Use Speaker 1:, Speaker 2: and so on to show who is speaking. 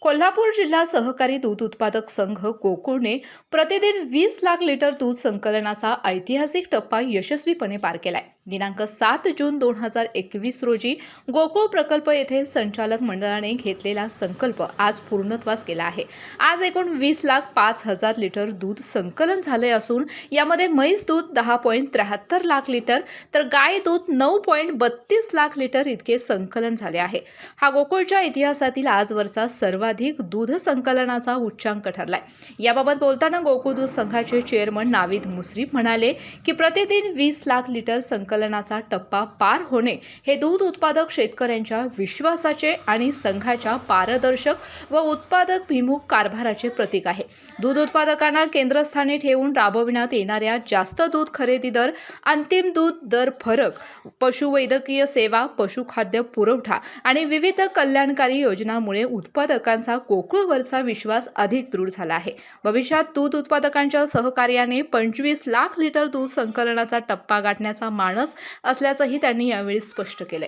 Speaker 1: कोल्हापूर जिल्हा सहकारी दूध उत्पादक संघ गोकुळने प्रतिदिन 20 लाख लिटर दूध संकलनाचा ऐतिहासिक टप्पा यशस्वीपणे पार केलाय। दिनांक 7 जून 2021 रोजी गोकुळ प्रकल्प येथे संचालक मंडळाने घेतलेला संकल्प आज पूर्णत्वास गेला आहे। आज एकूण 20,05,000 लिटर दूध संकलन झाले असून यामध्ये म्हैस दूध 10.73 लाख लिटर तर गाय दूध 9.32 लाख लिटर इतके संकलन झाले आहे। हा गोकुळच्या इतिहासातील आजवरचा सर्वाधिक दूध संकलनाचा उच्चांक ठरलाय। याबाबत बोलताना गोकुळ दूध संघाचे चेअरमन नाविद मुश्रीफ म्हणाले की प्रतिदिन 20 लाख लिटर संकलनाचा टप्पा पार होणे हे दूध उत्पादक शेतकऱ्यांच्या विश्वासाचे आणि संघाच्या पारदर्शक व उत्पादक भिमुख कारभाराचे प्रतीक आहे। दूध उत्पादकांना केंद्रस्थानी ठेवून राबविण्यात येणाऱ्या जास्त दूध खरेदी दर, अंतिम दूध दर फरक, पशुवैद्यकीय सेवा, पशुखाद्य पुरवठा आणि विविध कल्याणकारी योजनांमुळे उत्पादकांचा गोकुळवरचा विश्वास अधिक दृढ झाला आहे। भविष्यात दूध उत्पादकांच्या सहकार्याने 25 लाख लिटर दूध संकलनाचा टप्पा गाठण्याचा मानस असल्याचंही त्यांनी यावेळी स्पष्ट केले।